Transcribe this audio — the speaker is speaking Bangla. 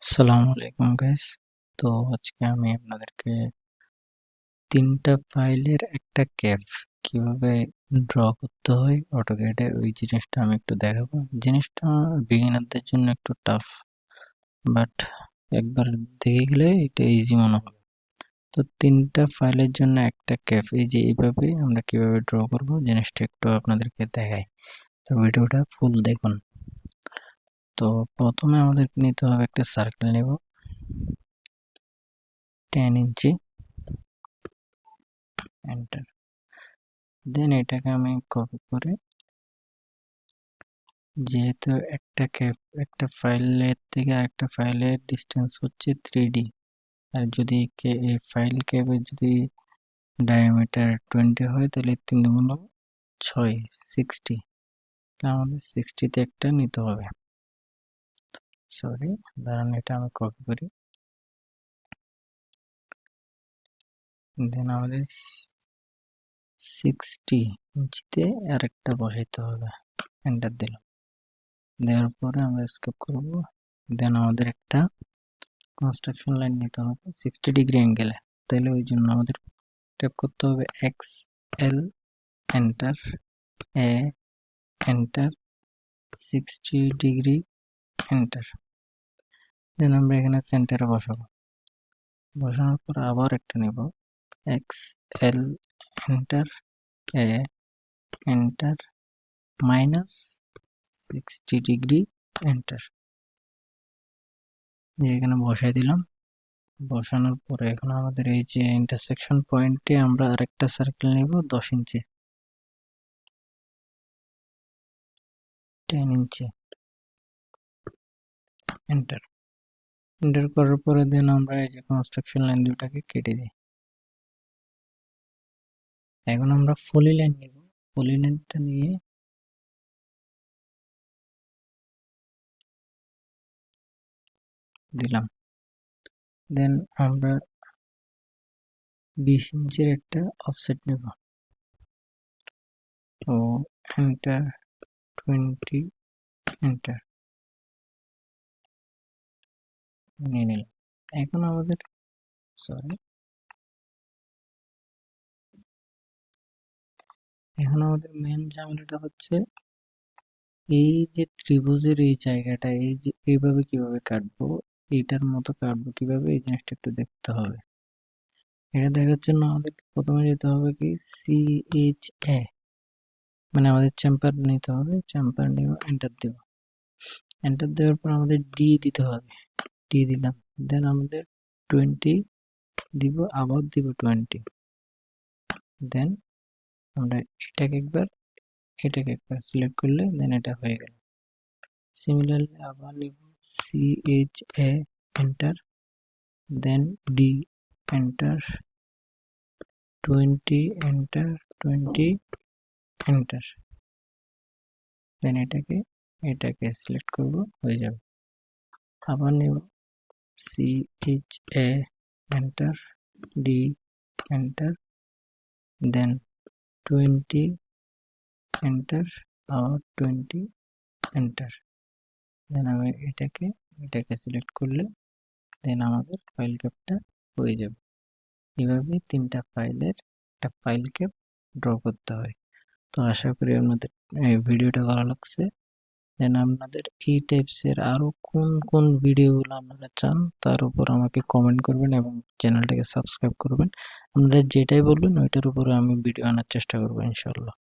আসসালামু আলাইকুম গাইস। তো আজকে আমি আপনাদেরকে 3টা ফাইলের একটা ক্যাপ কিভাবে ড্র করতে হয় অটোক্যাডে ওই জিনিসটা আমি একটু দেখাবো। জিনিসটা বিগিনারদের জন্য একটু টাফ, বাট একবার দেখে গেলে এটা ইজি মনে হবে। তো 3টা ফাইলের জন্য একটা ক্যাপ, এই যে এইভাবে আমরা কিভাবে ড্র করব জিনিসটা একটু আপনাদেরকে দেখাই। তো ভিডিওটা ফুল দেখুন। তো প্রথমে আমাদেরকে নিতে হবে একটা সার্কেল নেব 10 ইঞ্চি, এন্টার। দেন এটাকে আমি কপি করে, যেহেতু একটা ফাইলের থেকে আরেকটা ফাইলের ডিস্টেন্স হচ্ছে 3D, আর যদি এই ফাইল ক্যাপের যদি ডায়ামিটার 20 হয় তাহলে 3 গুণ 6 60, আমাদের 60তে একটা নিতে হবে। সরি, দাঁড়ান এটা আমি কপি করি। দেন আমাদের 60 ইঞ্চিতে আরেকটা বসাইতে হবে। এন্টার দিলাম। দেওয়ার পরে আমরা স্কেপ করব। দেন আমাদের একটা কনস্ট্রাকশন লাইন নিতে হবে 60 ডিগ্রি অ্যাঙ্গেলে। তাহলে ওই জন্য আমাদের ট্যাপ করতে হবে এক্স এল, এন্টার, এ, এন্টার, 60 ডিগ্রি, এন্টার। দেন আমরা এখানে সেন্টারে বসাবো। বসানোর পর আবার একটা নেব এক্স এল, এন্টার, এ, এন্টার, মাইনাস 60 ডিগ্রি, এন্টার। এখানে বসাই দিলাম। বসানোর পরে এখন আমাদের এই যে ইন্টারসেকশন পয়েন্টে আমরা আরেকটা সার্কেল নেব 10 ইঞ্চি, 10 ইঞ্চি, এন্টার। এন্টার করার পরে দেন আমরা এই যে কনস্ট্রাকশন লাইন দুটাকে কেটে দিই। এখন আমরা পলি লাইন নিব। পলি লাইনটা নিয়ে দিলাম। দেন আমরা 20 ইঞ্চির একটা অফসেট নেব। তো এন্টার, 20, এন্টার নিয়ে নিলাম। এখন আমাদের সরি এখন আমাদের মেন ঝামেলাটা হচ্ছে এই যে ত্রিভুজের এই জায়গাটা, এই যে এইভাবে কিভাবে কাটবো, এইটার মতো কাটবো কিভাবে, এই জিনিসটা একটু দেখতে হবে। এটা দেখার জন্য আমাদের প্রথমে যেতে হবে কি CHA, মানে আমাদের চেম্বার নিতে হবে। চেম্বার নিব, এন্টার দেব। এন্টার দেওয়ার পর আমাদের ডি দিতে হবে। ডি দিলাম। দেন আমাদের 20 দিব, আবার দিব 20। দেন আমরা এটাকে একবার সিলেক্ট করলে দেন এটা হয়ে গেল। সিমিলারলি আবার নিব CHA, এন্টার, দেন ডি, এন্টার, 20, এন্টার, 20, এন্টার। দেন এটাকে সিলেক্ট করব, হয়ে যাবে। আবার নেব CHA, এন্টার, ডি, এন্টার, দেন 20, এন্টার, আবার 20, এন্টার। দেন আমি এটাকে সিলেক্ট করলে দেন আমাদের ফাইল ক্যাপটা হয়ে যাবে। এভাবে 3টা ফাইলের একটা ফাইল ক্যাপ ড্র করতে হয়। তো আশা করি আপনাদের এই ভিডিওটা ভালো লাগছে। দেন আপনাদের এই টাইপসের আরো কোন কোন ভিডিওগুলো আপনারা চান তার উপর আমাকে কমেন্ট করবেন এবং চ্যানেলটাকে সাবস্ক্রাইব করবেন। আপনারা যেটাই বলবেন ওইটার উপরে আমি ভিডিও আনার চেষ্টা করবো ইনশাল্লাহ।